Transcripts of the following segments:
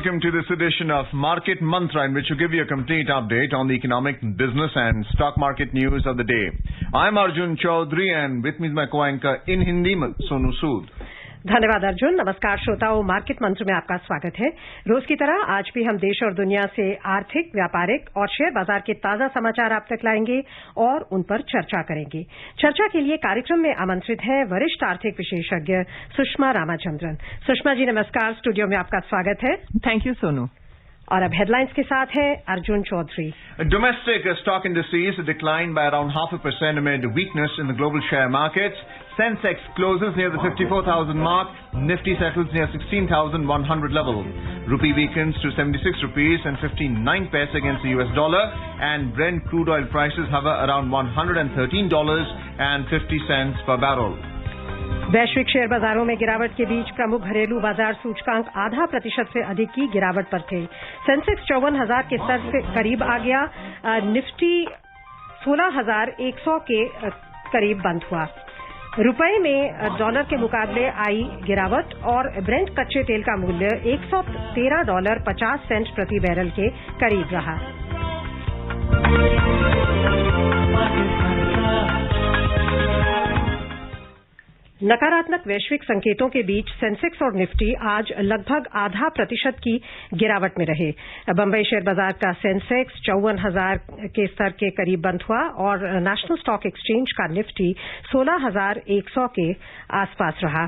welcome to this edition of Market Mantra, in which we give you a complete update on the economic, business and stock market news of the day. I'm Arjun Chaudhary and with me is my co-anchor in Hindi, Sonu Sood. धन्यवाद अर्जुन। नमस्कार श्रोताओं, market मंत्र में आपका स्वागत है। रोज की तरह आज भी हम देश और दुनिया से आर्थिक, व्यापारिक और शेयर बाजार के ताजा समाचार आप तक लाएंगे और उन पर चर्चा करेंगे। चर्चा के लिए कार्यक्रम में आमंत्रित हैं वरिष्ठ आर्थिक विशेषज्ञ सुषमा रामाचंद्रन। सुषमा जी नमस्कार, स्टूडियो में आपका स्वागत है। Thank you Sonu. और अब हेडलाइंस के साथ है Arjun Chaudhary. Domestic stock indices declined by around 0.5% amid weakness in the global share markets. Sensex closes near the 54,000 mark. Nifty settles near 16,100 level. Rupee weakens to 76 rupees and 59 paise against the US dollar, and Brent crude oil prices hover around $113.50 per barrel. वैश्विक share बाजारों में गिरावट के बीच प्रमुख घरेलू बाजार सूचकांक 0.5% से अधिक की गिरावट पर थे। सेंसेक्स 54,000 के स्तर से करीब आ गया। निफ्टी 16,100 के करीब बंद हुआ। रुपए में डॉलर के मुकाबले आई गिरावट और ब्रेंट कच्चे तेल का मूल्य $113.50 प्रति बैरल के करीब रहा। नकारात्मक वैश्विक संकेतों के बीच सेंसेक्स और निफ्टी आज लगभग 0.5% की गिरावट में रहे। बंबई शेयर बाजार का सेंसेक्स 54,000 के स्तर के करीब बंद हुआ और नेशनल स्टॉक एक्सचेंज का निफ्टी 16,100 के आसपास रहा।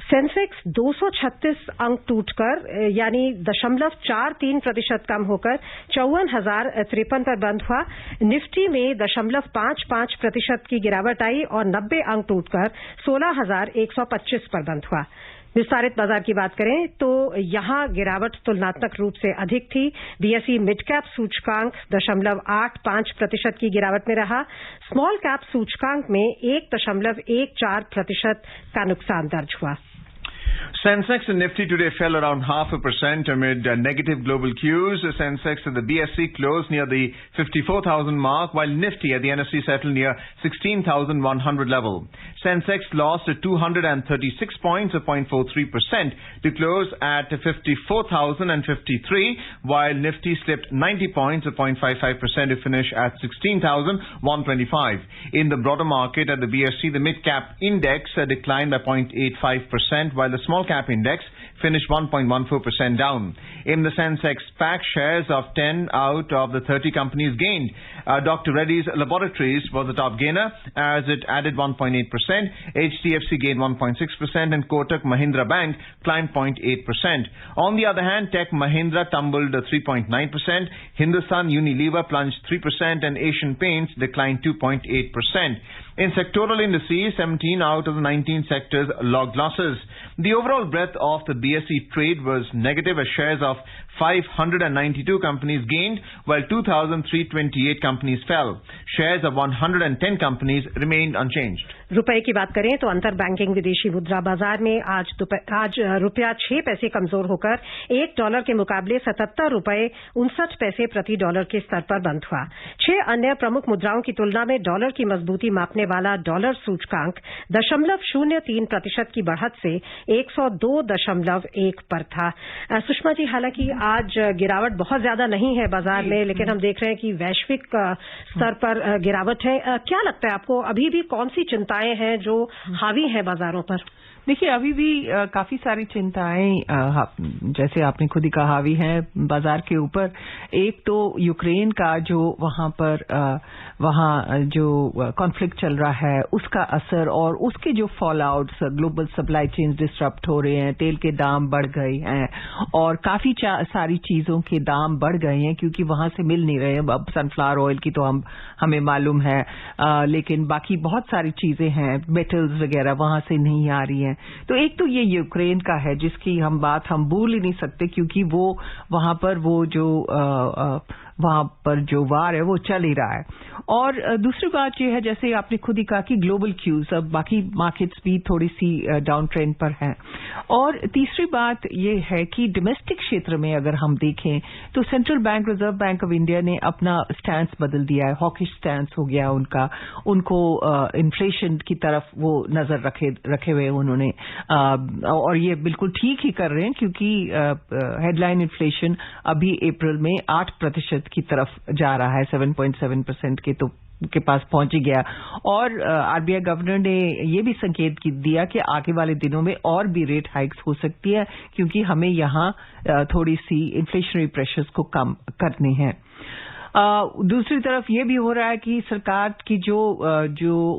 सेंसेक्स 236 अंक टूटकर यानी 0.43% कम होकर 54,053 पर बंद हुआ। निफ्टी में 0.55% की गिरावट आई और 90 अंक टूटकर 16,125 पर बंद हुआ। विस्तारित बाजार की बात करें तो यहां गिरावट तुलनात्मक रूप से अधिक थी। बीएसई मिड कैप सूचकांक 0.85% की गिरावट में रहा। स्मॉल कैप सूचकांक में 1.14% का नुकसान दर्ज हुआ। Sensex and Nifty today fell around 0.5% amid negative global cues. Sensex at the BSE closed near the 54,000 mark, while Nifty at the NSE settled near 16,100 level. Sensex lost 236 points, or 0.43%, to close at 54,053, while Nifty slipped 90 points, or 0.55%, to finish at 16,125. In the broader market at the BSE, the mid-cap index declined by 0.85%, while the small cap index finished 1.14% down. In the Sensex pack, shares of 10 out of the 30 companies gained. Dr. Reddy's Laboratories was the top gainer as it added 1.8%. HDFC gained 1.6% and Kotak Mahindra Bank climbed 0.8%. On the other hand, Tech Mahindra tumbled 3.9%. Hindustan Unilever plunged 3% and Asian Paints declined 2.8%. In sectoral indices, 17 out of the 19 sectors logged losses. The overall breadth of the BSE trade was negative as shares of 592 companies gained while 2,328 companies fell. Shares of 110 companies remained unchanged. रुपए की बात करें तो अंतर banking विदेशी मुद्रा बाजार में आज रुपया 6 पैसे कमजोर होकर $1 के मुकाबले 77 रुपए 59 पैसे प्रति डॉलर के स्तर पर बंद हुआ। 6 अन्य प्रमुख मुद्राओं की तुलना में डॉलर की मजबूती मापने वाला डॉलर सूचकांक 0.03% की बढ़त से 102.1 पर था। सुषमा जी, हालांकि आज गिरावट बहुत ज्यादा नहीं है बाजार में, लेकिन हम देख रहे हैं कि वैश्विक स्तर पर गिरावट है। क्या लगता है आपको, अभी भी कौन सी चिंताएं हैं जो हावी हैं बाजारों पर? देखिए, अभी भी काफी सारी चिंताएं जैसे आपने खुद ही कहा हावी हैं बाजार के ऊपर। एक तो यूक्रेन का जो वहां जो कॉन्फ्लिक्ट चल रहा है उसका असर और उसके जो fall outs, global supply chain disturb हो रहे हैं, तेल के दाम बढ़ गए हैं और काफी सारी चीजों के दाम बढ़ गए हैं क्योंकि वहां से मिल नहीं रहे हैं। अब सनफ्लावर ऑयल की तो हमें मालूम है, लेकिन बाकी बहुत सारी चीजें हैं, मेटल्स वगैरह वहां से नहीं आ रही हैं। तो एक तो ये यूक्रेन का है जिसकी हम भूल ही नहीं सकते क्योंकि वहां पर जो वार है वो चल ही रहा है। और दूसरी बात ये है, जैसे आपने खुद ही कहा कि ग्लोबल क्यूज, अब बाकी मार्केट्स भी थोड़ी सी डाउन ट्रेंड पर हैं। और तीसरी बात ये है कि डोमेस्टिक क्षेत्र में अगर हम देखें तो central bank, reserve bank of India ने अपना स्टैंस बदल दिया है, हॉकिश स्टैंस हो गया उनका। उनको इन्फ्लेशन की तरफ वो नजर रखे हुए उन्होंने, और ये बिल्कुल ठीक ही कर रहे हैं, क्योंकि हेडलाइन इन्फ्लेशन अभी अप्रैल में 8% की तरफ जा रहा है, 7.7% के पास पहुंच गया। और आरबीआई गवर्नर ने ये भी संकेत दिया कि आगे वाले दिनों में और भी रेट हाइक्स हो सकती है, क्योंकि हमें यहाँ थोड़ी सी इन्फ्लेशनरी प्रेशर्स को कम करने हैं। दूसरी तरफ ये भी हो रहा है कि सरकार की जो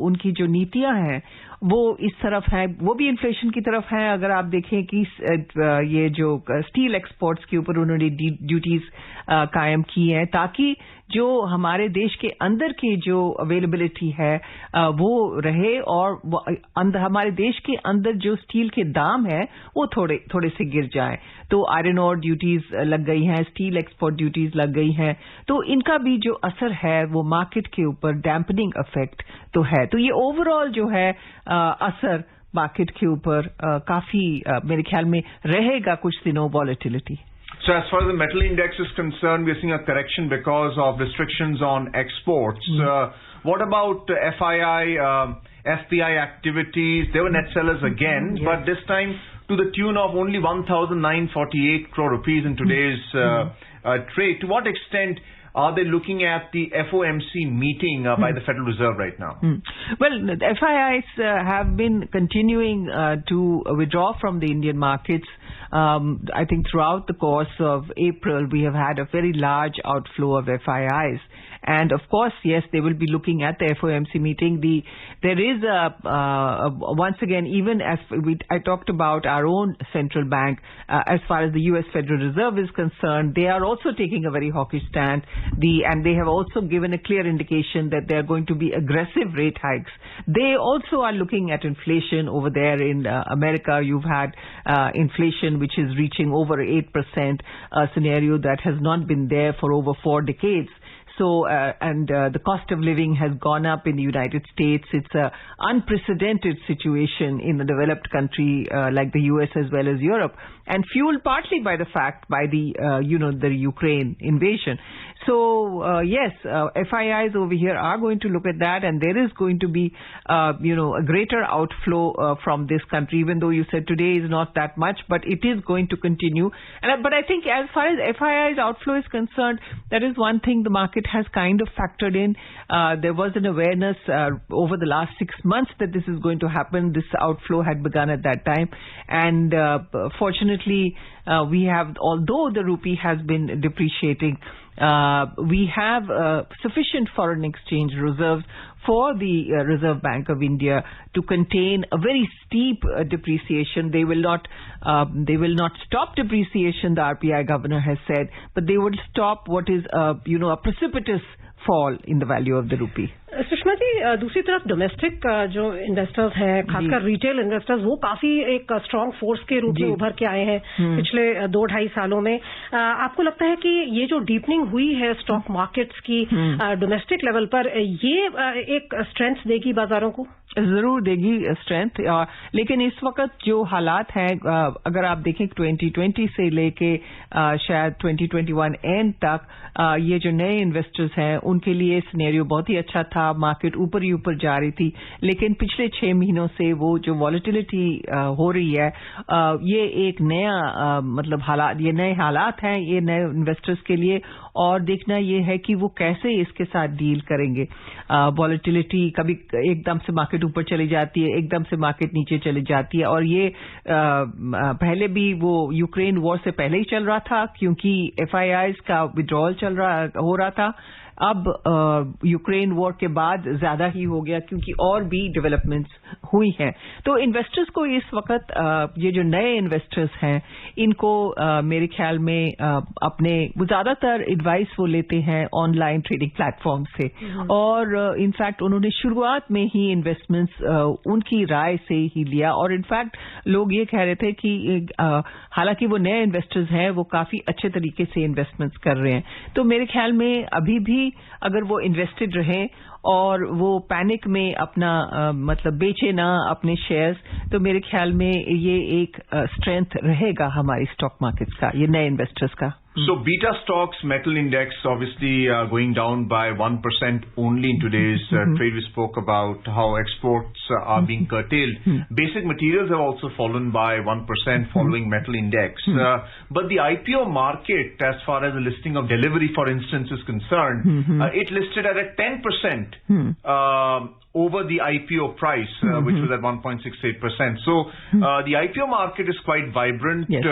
उनकी जो नीतियां हैं वो इस तरफ है, वो भी इन्फ्लेशन की तरफ है। अगर आप देखें कि ये जो स्टील एक्सपोर्ट्स के ऊपर उन्होंने ड्यूटीज कायम की हैं, ताकि जो हमारे देश के अंदर की जो अवेलेबिलिटी है वो रहे, और हमारे देश के अंदर जो स्टील के दाम है वो थोड़े से गिर जाए। तो आयरन ओर ड्यूटीज लग गई हैं, स्टील एक्सपोर्ट ड्यूटीज लग गई हैं, तो इनका भी जो असर है वो मार्केट के ऊपर डैम्पनिंग इफेक्ट तो है। तो ये ओवरऑल जो है असर मार्केट के ऊपर काफी मेरे ख्याल में रहेगा कुछ दिनों volatility. So as far as the metal index is concerned, we are seeing a correction because of restrictions on exports. What about FII, FPI activities? They were net sellers again, but this time to the tune of only 1,948 crore rupees in today's trade. To what extent are they looking at the FOMC meeting by the Federal Reserve right now? Well, the FIIs have been continuing to withdraw from the Indian markets. I think throughout the course of April, we have had a very large outflow of FIIs. And of course, yes, they will be looking at the FOMC meeting. There is once again, even as I talked about our own central bank, as far as the U.S. Federal Reserve is concerned, they are also taking a very hawkish stand. And they have also given a clear indication that they are going to be aggressive rate hikes. They also are looking at inflation over there in America. You've had inflation which is reaching over 8%, a scenario that has not been there for over 4 decades. So, and the cost of living has gone up in the United States. It's an unprecedented situation in a developed country like the US as well as Europe, and fueled partly by the fact, by the, the Ukraine invasion. So, yes, FIIs over here are going to look at that, and there is going to be, a greater outflow from this country, even though you said today is not that much, but it is going to continue. But I think as far as FIIs outflow is concerned, that is one thing the market has kind of factored in. There was an awareness over the last 6 months that this is going to happen. This outflow had begun at that time, and fortunately, we have, although the rupee has been depreciating, we have sufficient foreign exchange reserves for the Reserve Bank of India to contain a very steep depreciation. They will not stop depreciation, the RBI governor has said, but they would stop what is a precipitous fall in the value of the rupee. Sushma ji, दूसरी तरफ domestic जो investors हैं, खासकर retail investors, वो काफी एक strong force के रूप में उभर के आए हैं पिछले 2-2.5 सालों में। आपको लगता है कि ये जो डीपनिंग हुई है स्टॉक मार्केट्स की डोमेस्टिक लेवल पर, ये एक स्ट्रेंथ देगी बाजारों को? जरूर देगी स्ट्रेंथ, लेकिन इस वक्त जो हालात हैं, अगर आप देखें 2020 से लेके शायद 2021 एंड तक, ये जो नए इन्वेस्टर्स हैं उनके लिए सिनेरियो बहुत ही अच्छा था। मार्केट ऊपर ही ऊपर जा रही थी, लेकिन पिछले 6 महीनों से वो जो वॉलेटिलिटी हो रही है, ये एक नया हालात, ये नए हालात हैं ये नए इन्वेस्टर्स के लिए, और देखना ये है कि वो कैसे इसके साथ डील करेंगे। वॉलेटिलिटी कभी एकदम से मार्केट ऊपर चली जाती है, एकदम से मार्केट नीचे चली जाती है, और ये पहले भी वो यूक्रेन वॉर से पहले ही चल रहा था, क्योंकि FIIs का विड्रॉल हो रहा था। अब यूक्रेन वॉर के बाद ज्यादा ही हो गया, क्योंकि और भी डेवलपमेंट्स हुई हैं। तो इन्वेस्टर्स को इस वक्त ये जो नए इन्वेस्टर्स हैं इनको मेरे ख्याल में अपने ज्यादातर एडवाइस वो लेते हैं ऑनलाइन ट्रेडिंग प्लेटफॉर्म से, और इनफैक्ट उन्होंने शुरुआत में ही इन्वेस्टमेंट्स उनकी राय से ही लिया, और इनफैक्ट लोग ये कह रहे थे कि हालांकि वो नए इन्वेस्टर्स हैं वो काफी अच्छे तरीके से इन्वेस्टमेंट्स कर रहे हैं। तो मेरे ख्याल में अभी भी अगर वो इन्वेस्टेड रहें और वो पैनिक में अपना मतलब बेचे ना अपने शेयर्स, तो मेरे ख्याल में ये एक स्ट्रेंथ रहेगा हमारी स्टॉक मार्केट्स का, ये नए इन्वेस्टर्स का। So beta stocks metal index obviously going down by 1% only in today's trade. We spoke about how exports are being curtailed. Basic materials have also fallen by 1% following metal index. But the IPO market, as far as the listing of delivery, for instance, is concerned, it listed at a 10% over the IPO price, which was at 1.68%. So the IPO market is quite vibrant. Yes.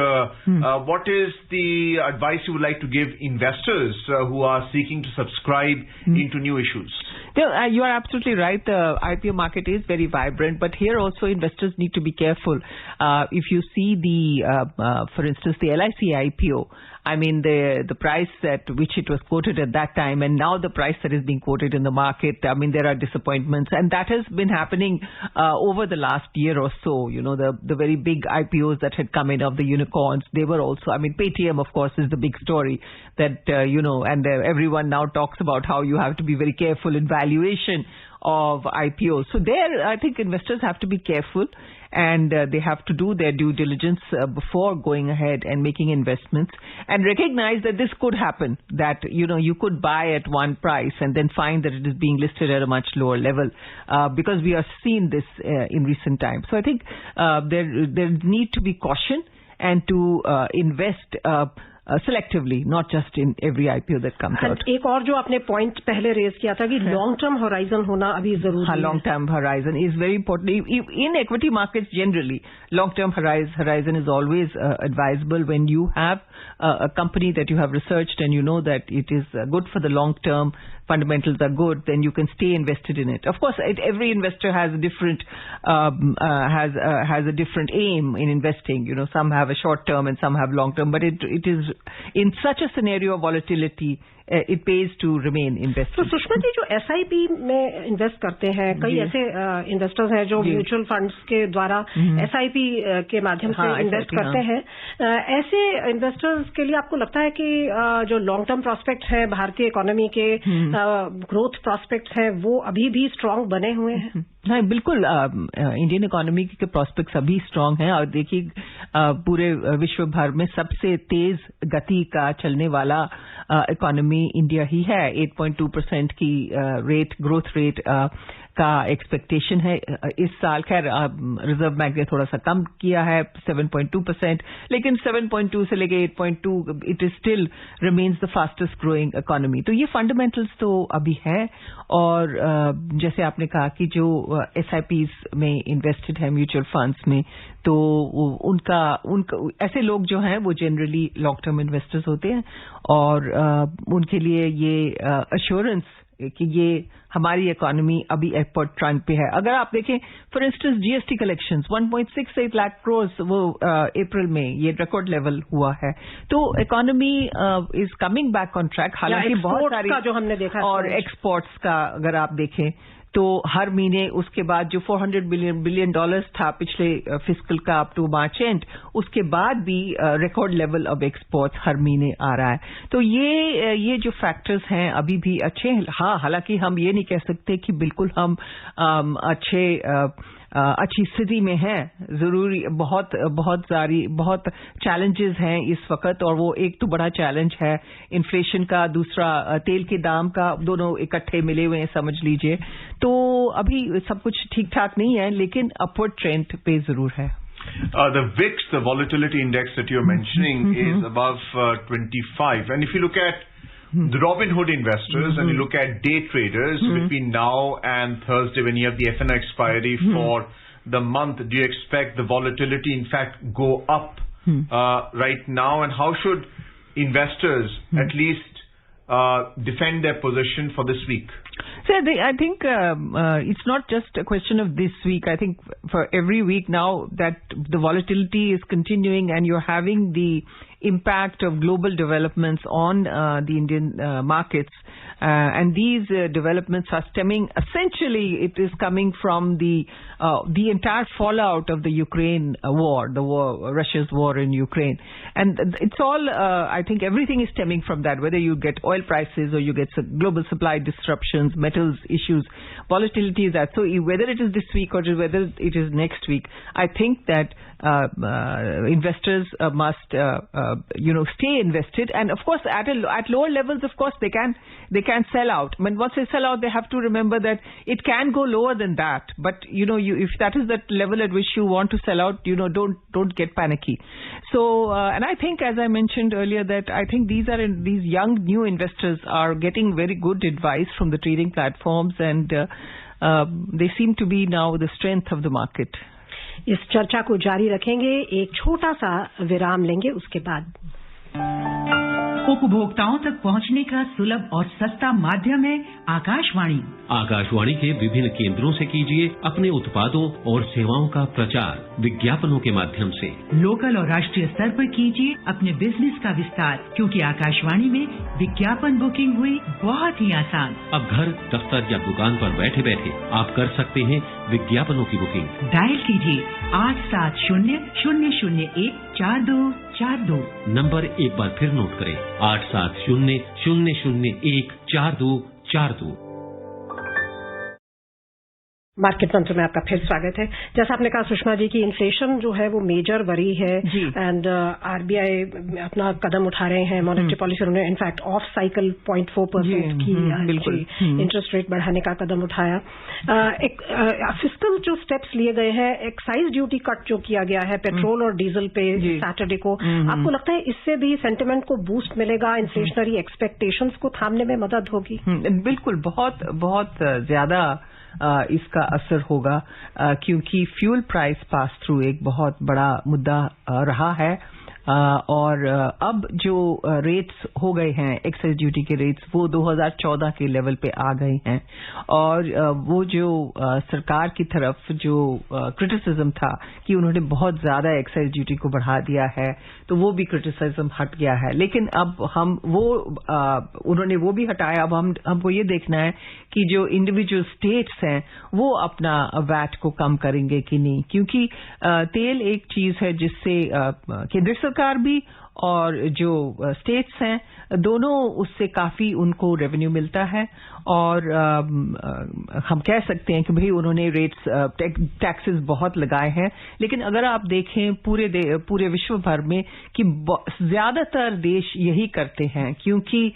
What is the advice you would like to give investors who are seeking to subscribe into new issues? You are absolutely right. The IPO market is very vibrant, but here also investors need to be careful. If you see for instance, the LIC IPO, I mean, the price at which it was quoted at that time, and now the price that is being quoted in the market, I mean, there are disappointments, and that has been happening over the last year or so. You know, the very big IPOs that had come in of the unicorns, they were also, I mean, Paytm, of course, is the big story that, and everyone now talks about how you have to be very careful in valuation of IPOs. So there, I think investors have to be careful, and they have to do their due diligence before going ahead and making investments, and recognize that this could happen, that you could buy at one price and then find that it is being listed at a much lower level, because we have seen this in recent times. So I think there need to be caution and to invest selectively, not just in every IPO that comes out. एक और जो आपने point पहले raise किया था कि long term horizon होना अभी जरूरी है. Long term horizon is very important. In equity markets generally, long term horizon is always advisable when you have a company that you have researched and you know that it is good for the long term, fundamentals are good, then you can stay invested in it. Of course, every investor has a different has a different aim in investing. Some have a short term and some have long term, but it is in such a scenario of volatility, it pays to remain invested. तो सुषमा जी, जो SIP में invest करते हैं, कई ऐसे investors हैं जो mutual funds के द्वारा SIP के माध्यम से इन्वेस्ट करते हैं. ऐसे इन्वेस्टर्स के लिए आपको लगता है कि जो लॉन्ग टर्म प्रोस्पेक्ट है भारतीय इकोनॉमी के, ग्रोथ प्रोस्पेक्ट है, वो अभी भी स्ट्रांग बने हुए हैं? हाँ, बिल्कुल. इंडियन इकोनॉमी के प्रोस्पेक्ट्स अभी स्ट्रांग हैं, और देखिए पूरे विश्व भर में सबसे तेज गति का चलने वाला इकोनॉमी इंडिया ही है. 8.2% की ग्रोथ रेट का एक्सपेक्टेशन है इस साल. खैर रिजर्व बैंक ने थोड़ा सा कम किया है 7.2%, लेकिन 7.2 से लेके 8.2 it is still remains the fastest growing economy. तो ये फंडामेंटल्स तो अभी है. और जैसे आपने कहा कि जो SIPs में इन्वेस्टेड है म्यूचुअल फंड्स में, तो उनका ऐसे लोग जो हैं वो जनरली लॉन्ग टर्म इन्वेस्टर्स होते हैं, और उनके लिए ये अश्योरेंस कि ये हमारी इकोनॉमी अभी अपवर्ड ट्रेंड पे है. अगर आप देखें for instance GST collections 1.68 lakh crore वो अप्रैल में ये रिकॉर्ड लेवल हुआ है. तो economy is coming back on track. हालांकि बहुत सारी जो हमने देखा, और एक्सपोर्ट्स का अगर आप देखें तो हर महीने उसके बाद जो $400 बिलियन था पिछले फिस्कल का अप टू मार्च एंड, उसके बाद भी रिकॉर्ड लेवल ऑफ एक्सपोर्ट्स हर महीने आ रहा है. तो ये जो फैक्टर्स हैं अभी भी अच्छे हैं. हाँ, हालांकि हम ये नहीं कह सकते कि बिल्कुल हम अच्छी स्थिति में है. जरूरी बहुत चैलेंजेस हैं इस वक्त, और वो एक तो बड़ा चैलेंज है इन्फ्लेशन का, दूसरा तेल के दाम का, दोनों इकट्ठे मिले हुए हैं समझ लीजिए. तो अभी सब कुछ ठीक ठाक नहीं है, लेकिन अपवर्ड ट्रेंड पे जरूर है. The VIX, the volatility index that you're mentioning, is above 25, and if you look at the Robinhood investors and you look at day traders between now and Thursday when you have the FNO expiry for the month, do you expect the volatility in fact go up right now, and how should investors at least defend their position for this week? So I think it's not just a question of this week. I think for every week now that the volatility is continuing and you're having the impact of global developments on the Indian markets. And these developments are stemming, essentially it is coming from the entire fallout of the Ukraine war, Russia's war in Ukraine. And it's all, I think everything is stemming from that, whether you get oil prices or you get global supply disruptions, metals issues, volatility is that. So whether it is this week or whether it is next week, I think that investors must, stay invested. And of course, at lower levels, of course, they can sell out. When once they sell out, they have to remember that it can go lower than that. But if that is the level at which you want to sell out, don't get panicky. So, and I think, as I mentioned earlier, that I think these young new investors are getting very good advice from the trading platforms, and they seem to be now the strength of the market. इस चर्चा को जारी रखेंगे, एक छोटा सा विराम लेंगे, उसके बाद उपभोक्ताओं तक पहुंचने का सुलभ और सस्ता माध्यम है आकाशवाणी। आकाशवाणी के विभिन्न केंद्रों से कीजिए अपने उत्पादों और सेवाओं का प्रचार विज्ञापनों के माध्यम से। लोकल और राष्ट्रीय स्तर पर कीजिए अपने बिजनेस का विस्तार, क्योंकि आकाशवाणी में विज्ञापन बुकिंग हुई बहुत ही आसान। अब घर, दफ्तर या दुकान पर बैठे बैठे आप कर सकते हैं विज्ञापनों की बुकिंग। डायल कीजिए 870-001-4242। नंबर एक बार फिर नोट करें, 870-001-4242। मार्केट मंत्र में आपका फिर स्वागत है। जैसा आपने कहा सुषमा जी की इन्फ्लेशन जो है वो मेजर वरी है, एंड आरबीआई अपना कदम उठा रहे हैं मॉनेटरी पॉलिसी। उन्होंने इनफैक्ट ऑफ साइकिल 0.4% की इंटरेस्ट रेट बढ़ाने का कदम उठाया। एक फिस्कल जो स्टेप्स लिए गए हैं, एक्साइज ड्यूटी कट जो किया गया है पेट्रोल और डीजल पे सैटरडे को, आपको लगता है इससे भी सेंटिमेंट को बूस्ट मिलेगा, इन्फ्लेशनरी एक्सपेक्टेशंस को थामने में मदद होगी? बिल्कुल, बहुत बहुत ज्यादा इसका असर होगा, क्योंकि फ्यूल प्राइस पास थ्रू एक बहुत बड़ा मुद्दा रहा है। और अब जो रेट्स हो गए हैं, एक्साइज ड्यूटी के रेट्स, वो 2014 के लेवल पे आ गए हैं। और वो जो सरकार की तरफ जो क्रिटिसिज्म था कि उन्होंने बहुत ज्यादा एक्साइज ड्यूटी को बढ़ा दिया है, तो वो भी क्रिटिसिज्म हट गया है। लेकिन अब उन्होंने वो भी हटाया। अब हमको ये देखना है कि जो इंडिविजुअल स्टेट्स हैं वो अपना वैट को कम करेंगे कि नहीं, क्योंकि तेल एक चीज है जिससे केंद्र सरकार भी और जो स्टेट्स हैं दोनों उससे काफी उनको रेवेन्यू मिलता है। और हम कह सकते हैं कि भाई उन्होंने रेट्स टैक्सेस बहुत लगाए हैं, लेकिन अगर आप देखें पूरे विश्व भर में कि ज्यादातर देश यही करते हैं, क्योंकि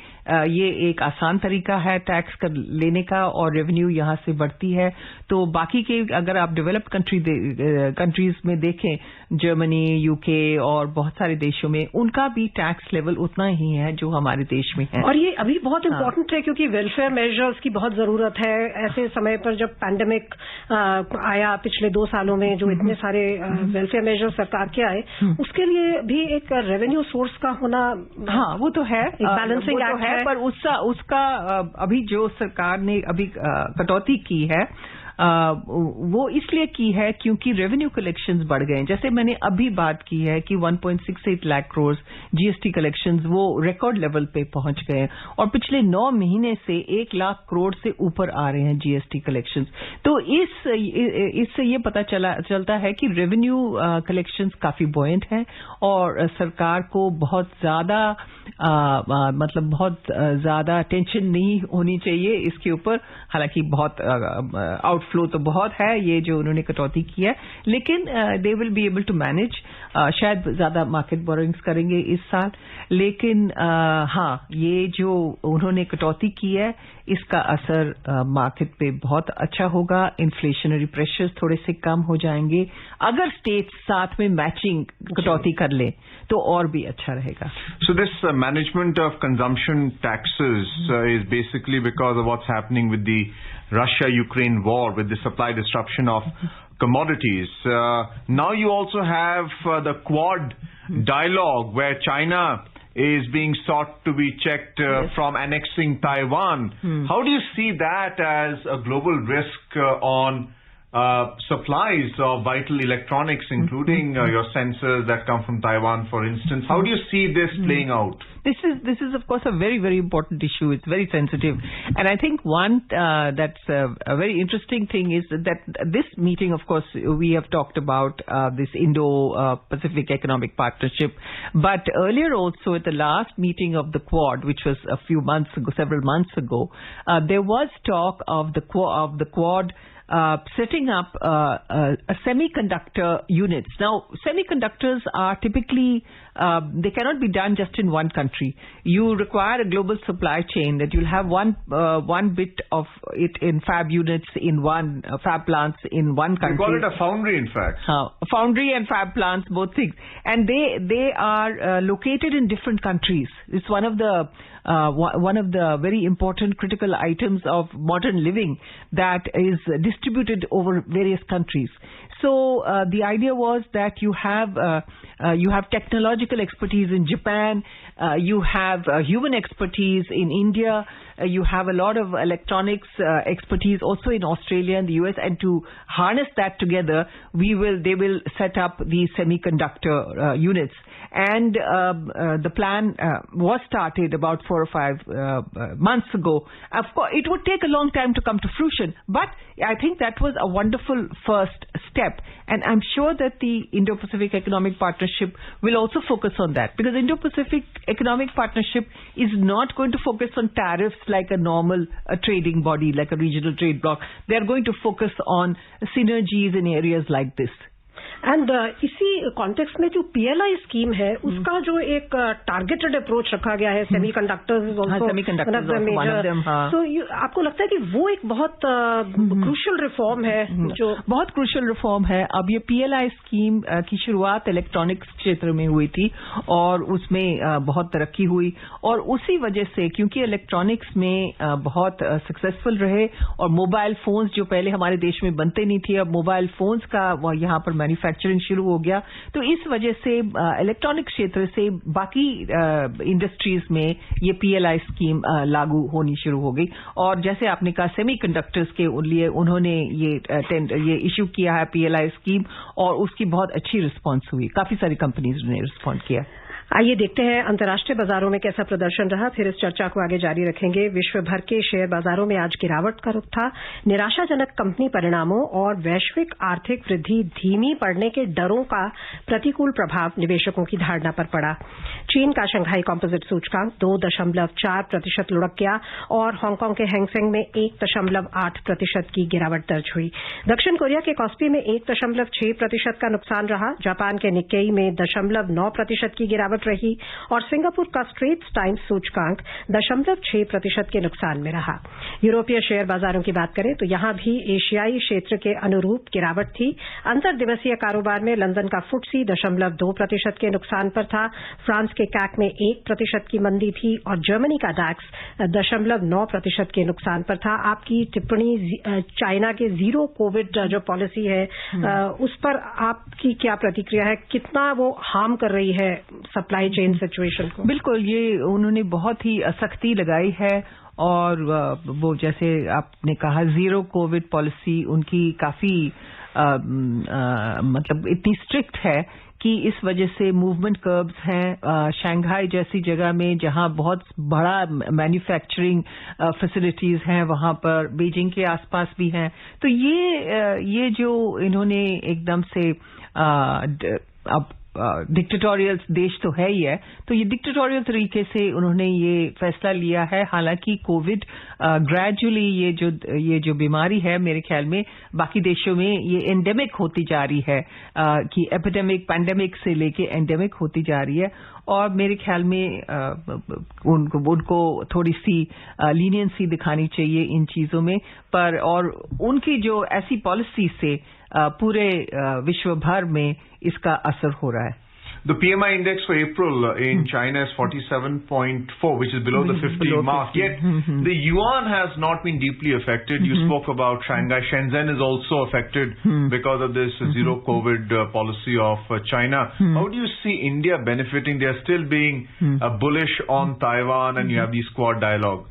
ये एक आसान तरीका है टैक्स लेने का और रेवेन्यू यहां से बढ़ती है। तो बाकी के अगर आप डेवलप्ड कंट्रीज में देखें, जर्मनी, यूके और बहुत सारे देशों में उनका भी टैक्स लेवल उतना ही है जो हमारे देश में है। और ये अभी बहुत इंपॉर्टेंट है, क्योंकि वेलफेयर मेजर्स की बहुत जरूरत है ऐसे समय पर जब पैंडेमिक आया पिछले 2 सालों में, जो इतने सारे वेलफेयर मेजर्स सरकार के आए, उसके लिए भी एक रेवेन्यू सोर्स का होना, हाँ वो तो है, बैलेंसिंग एक्ट है। पर उसका अभी जो सरकार ने अभी कटौती की है वो इसलिए की है क्योंकि रेवेन्यू कलेक्शंस बढ़ गए। जैसे मैंने अभी बात की है कि 1.68 लाख करोड़ जीएसटी कलेक्शंस वो रिकॉर्ड लेवल पे पहुंच गए हैं और पिछले 9 महीने से 1 लाख करोड़ से ऊपर आ रहे हैं जीएसटी कलेक्शंस। तो इससे ये पता चलता है कि रेवेन्यू कलेक्शंस काफी बॉयंट हैं और सरकार को बहुत ज्यादा बहुत ज्यादा टेंशन नहीं होनी चाहिए इसके ऊपर। हालांकि बहुत आउटफ्लो तो बहुत है ये जो उन्होंने कटौती की है, लेकिन they will be able to manage. शायद ज्यादा मार्केट बोरोइंग्स करेंगे इस साल, लेकिन हाँ ये जो उन्होंने कटौती की है इसका असर मार्केट पे बहुत अच्छा होगा। इन्फ्लेशनरी प्रेशर्स थोड़े से कम हो जाएंगे अगर स्टेट्स साथ में मैचिंग कटौती कर ले तो और भी अच्छा रहेगा। So this management of consumption taxes is basically because of what's happening with the Russia-Ukraine war, with the supply disruption of commodities. Now you also have the Quad dialogue where China is being sought to be checked from annexing Taiwan. How do you see that as a global risk on supplies of vital electronics, including your sensors that come from Taiwan, for instance? How do you see this playing out? This is of course a very, very important issue. It's very sensitive, and I think one that's a very interesting thing is that this meeting, of course, we have talked about this Indo-Pacific Economic Partnership, but earlier also at the last meeting of the Quad, which was several months ago, there was talk of the Quad setting up a semiconductor units. Now, semiconductors are typically, they cannot be done just in one country. You require a global supply chain that you'll have one bit of it in fab units in one fab plants in one country. We call it a foundry, in fact. Foundry and fab plants, both things. And they are located in different countries. It's one of the very important critical items of modern living that is distributed over various countries. So the idea was that you have technological expertise in Japan, you have human expertise in India, you have a lot of electronics expertise also in Australia and the US, and to harness that together, they will set up these semiconductor units. And the plan was started about 4 or 5 months ago. Of course, it would take a long time to come to fruition, but I think that was a wonderful first step. And I'm sure that the Indo-Pacific Economic Partnership will also focus on that, because Indo-Pacific Economic Partnership is not going to focus on tariffs like a normal trading body, like a regional trade bloc. They're going to focus on synergies in areas like this. And इसी context में जो PLI scheme है उसका जो एक targeted approach रखा गया है, सेमीकंडक्टर्स तो आपको लगता है कि वो एक बहुत क्रूशियल रिफॉर्म है? जो बहुत क्रूशियल रिफॉर्म है. अब ये PLI स्कीम की शुरुआत इलेक्ट्रॉनिक्स क्षेत्र में हुई थी और उसमें बहुत तरक्की हुई, और उसी वजह से क्योंकि इलेक्ट्रॉनिक्स में बहुत सक्सेसफुल रहे और मोबाइल फोन्स जो पहले हमारे देश में बनते नहीं थे, अब मोबाइल फोन्स का यहाँ पर मैन्युफैक्चरिंग शुरू हो गया, तो इस वजह से इलेक्ट्रॉनिक क्षेत्र से बाकी इंडस्ट्रीज में ये PLI स्कीम लागू होनी शुरू हो गई. और जैसे आपने कहा सेमीकंडक्टर्स के लिए उन्होंने ये इश्यू किया है PLI स्कीम, और उसकी बहुत अच्छी रिस्पांस हुई, काफी सारी कंपनीज ने रिस्पॉन्ड किया. आइए देखते हैं अंतर्राष्ट्रीय बाजारों में कैसा प्रदर्शन रहा, फिर इस चर्चा को आगे जारी रखेंगे. विश्व भर के शेयर बाजारों में आज गिरावट का रुख था. निराशाजनक कंपनी परिणामों और वैश्विक आर्थिक वृद्धि धीमी पड़ने के डरों का प्रतिकूल प्रभाव निवेशकों की धारणा पर पड़ा. चीन का शंघाई कॉम्पोजिट सूचकांक 2.4% लुढ़क गया और हांगकांग के हैंगसेंग में 1.8% की गिरावट दर्ज हुई. दक्षिण कोरिया के कॉस्पी में 1.6% का नुकसान रहा. जापान के निक्केई में 0.9% की गिरावट रही और सिंगापुर का स्ट्रेट्स टाइम्स सूचकांक 0.6% के नुकसान में रहा. यूरोपीय शेयर बाजारों की बात करें तो यहां भी एशियाई क्षेत्र के अनुरूप गिरावट थी. अंतर दिवसीय कारोबार में लंदन का फुट्सी 0.2% के नुकसान पर था. फ्रांस के कैक में 1% की मंदी थी और जर्मनी का डैक्स 0.9% के नुकसान पर था. आपकी टिप्पणी चाइना के जीरो कोविड जो पॉलिसी है उस पर आपकी क्या प्रतिक्रिया है? कितना वो हार्म कर रही है सप्लाई चेन सिचुएशन को? बिल्कुल, ये उन्होंने बहुत ही सख्ती लगाई है और वो जैसे आपने कहा जीरो कोविड पॉलिसी उनकी काफी मतलब इतनी स्ट्रिक्ट है कि इस वजह से मूवमेंट कर्व्स हैं. शंघाई जैसी जगह में जहां बहुत बड़ा मैन्युफैक्चरिंग फैसिलिटीज हैं, वहां पर बीजिंग के आसपास भी हैं. तो ये जो इन्होंने एकदम से अब डिक्टेटोरियल देश तो है ही है, तो ये डिक्टेटोरियल तरीके से उन्होंने ये फैसला लिया है. हालांकि कोविड ग्रेजुअली ये जो बीमारी है मेरे ख्याल में बाकी देशों में ये एंडेमिक होती जा रही है, कि एपिडेमिक पैंडेमिक से लेके एंडेमिक होती जा रही है. और मेरे ख्याल में उनको थोड़ी सी लीनियंसी दिखानी चाहिए इन चीजों में पर, और उनकी जो ऐसी पॉलिसी से पूरे विश्व भर में इसका असर हो रहा है. The PMI index for April in China is 47.4, which is below the 50 mark. Yet the yuan has not been deeply affected. You spoke about Shanghai. Shenzhen is also affected because of this zero COVID policy of China. How do you see India benefiting? They are still being bullish on Taiwan, and you have these Quad dialogue.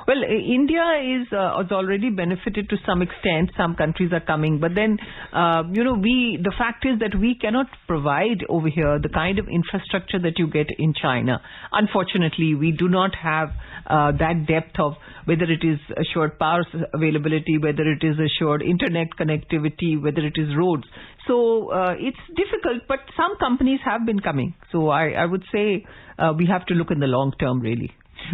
Well, India has already benefited to some extent. Some countries are coming, but then the fact is that we cannot provide over here the kind of infrastructure that you get in China. Unfortunately, we do not have that depth of whether it is assured power availability, whether it is assured internet connectivity, whether it is roads. So it's difficult, but some companies have been coming. So I would say we have to look in the long term, really.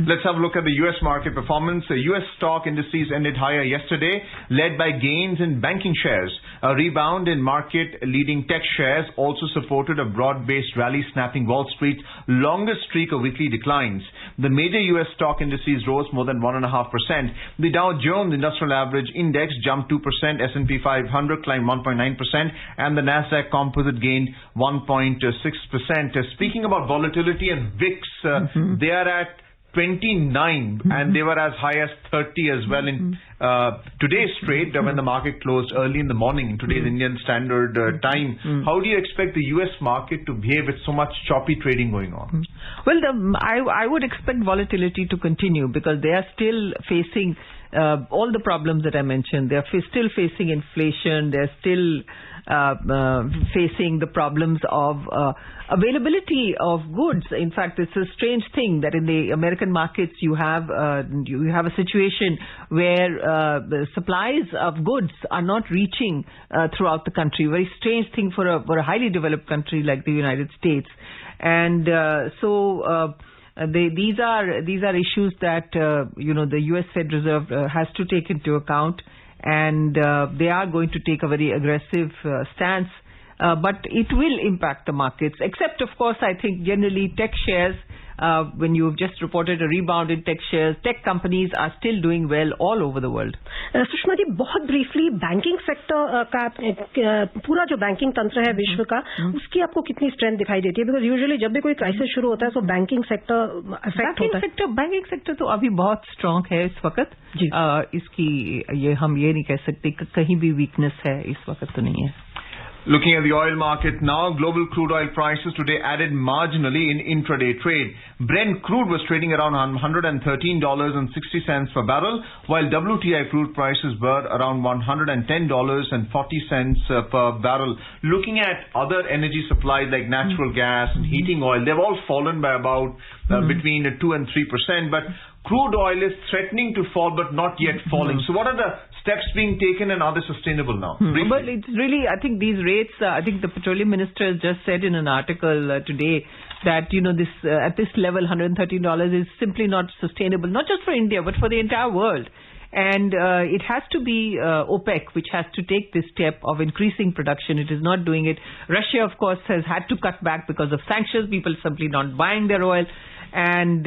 Let's have a look at the U.S. market performance. The U.S. stock indices ended higher yesterday, led by gains in banking shares. A rebound in market-leading tech shares also supported a broad-based rally, snapping Wall Street's longest streak of weekly declines. The major U.S. stock indices rose more than 1.5%. The Dow Jones Industrial Average Index jumped 2%, S&P 500 climbed 1.9%, and the Nasdaq Composite gained 1.6%. Speaking about volatility and VIX, they are at 29 and they were as high as 30 as well in today's trade when the market closed early in the morning in today's Indian Standard Time. How do you expect the US market to behave with so much choppy trading going on? Well, I would expect volatility to continue because they are still facing all the problems that I mentioned. They are still facing inflation. They're still facing the problems of availability of goods. In fact, it's a strange thing that in the American markets you have a situation where the supplies of goods are not reaching throughout the country. Very strange thing for a highly developed country like the United States. And these are issues that the U.S. Fed Reserve has to take into account, and they are going to take a very aggressive stance. But it will impact the markets, except, of course, I think generally tech shares, when you've just reported a rebound in tech shares, tech companies are still doing well all over the world. Sushma ji, बहुत briefly banking sector का पूरा जो banking तंत्र है विश्व का, उसकी आपको कितनी स्ट्रेंथ दिखाई देती है? बिकॉज यूजुअली जब भी कोई क्राइसिस शुरू होता है तो बैंकिंग सेक्टर अफेक्ट होता है. बैंकिंग सेक्टर तो अभी बहुत स्ट्रांग है इस वक्त. इसकी हम ये नहीं कह सकते कहीं भी वीकनेस है इस वक्त तो नहीं है. Looking at the oil market now, global crude oil prices today added marginally in intraday trade. Brent crude was trading around $113.60 per barrel, while WTI crude prices were around $110.40 per barrel. Looking at other energy supplies like natural gas and heating oil, they've all fallen by about between 2 and 3%, but crude oil is threatening to fall but not yet falling. So what are the steps being taken and are they sustainable now? Well, it's really, I think these rates, I think the petroleum minister just said in an article today that, this at this level, $113 is simply not sustainable, not just for India, but for the entire world. And it has to be OPEC, which has to take this step of increasing production. It is not doing it. Russia, of course, has had to cut back because of sanctions. People simply not buying their oil. And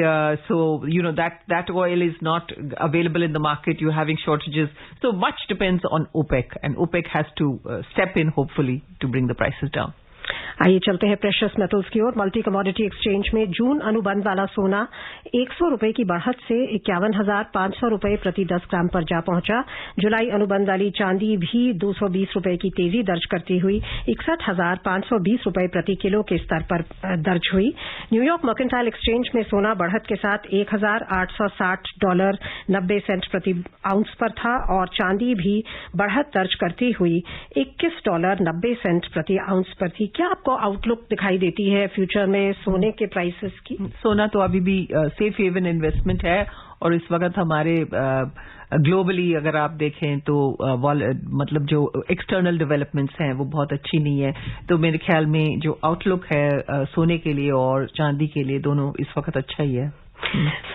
so, that oil is not available in the market. You're having shortages. So much depends on OPEC. And OPEC has to step in, hopefully, to bring the prices down. आइए चलते हैं precious metals की ओर. Multi commodity exchange में जून अनुबंध वाला सोना 100 रुपए की बढ़त से 51,500 रुपए प्रति 10 ग्राम पर जा पहुंचा. जुलाई अनुबंध वाली चांदी भी 220 रुपए की तेजी दर्ज करती हुई 61,520 रुपए प्रति किलो के स्तर पर दर्ज हुई. न्यूयॉर्क मर्केंटाइल एक्सचेंज में सोना बढ़त के साथ $1,860.90 प्रति आउंस पर था और चांदी भी बढ़त दर्ज करती हुई $21.90 प्रति आउंस पर थी. क्या आपको आउटलुक दिखाई देती है फ्यूचर में सोने के प्राइसेस की? सोना तो अभी भी सेफ हेवन इन्वेस्टमेंट है और इस वक्त हमारे ग्लोबली अगर आप देखें तो मतलब जो एक्सटर्नल डेवलपमेंट्स हैं वो बहुत अच्छी नहीं है. तो मेरे ख्याल में जो आउटलुक है सोने के लिए और चांदी के लिए दोनों इस वक्त अच्छा ही है.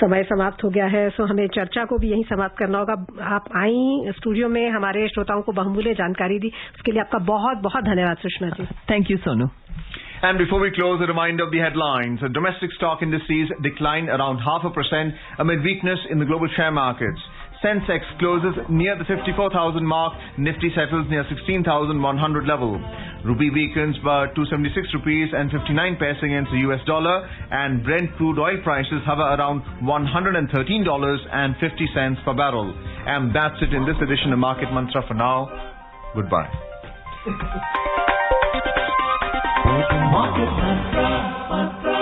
समय समाप्त हो गया है, सो हमें चर्चा को भी यहीं समाप्त करना होगा. आप आई स्टूडियो में हमारे श्रोताओं को बहुमूल्य जानकारी दी, उसके लिए आपका बहुत बहुत धन्यवाद Sushma ji. Thank you Sonu. And before we close, a reminder of the headlines. Domestic stock indices declined around 0.5% amid weakness in the global share markets. Sensex closes near the 54,000 mark. Nifty settles near 16,100 level. Rupee weakens by 276 rupees and 59 paise against the US dollar, and Brent crude oil prices hover around $113.50 per barrel. And that's it in this edition of Market Mantra for now. Goodbye. Market Mantra.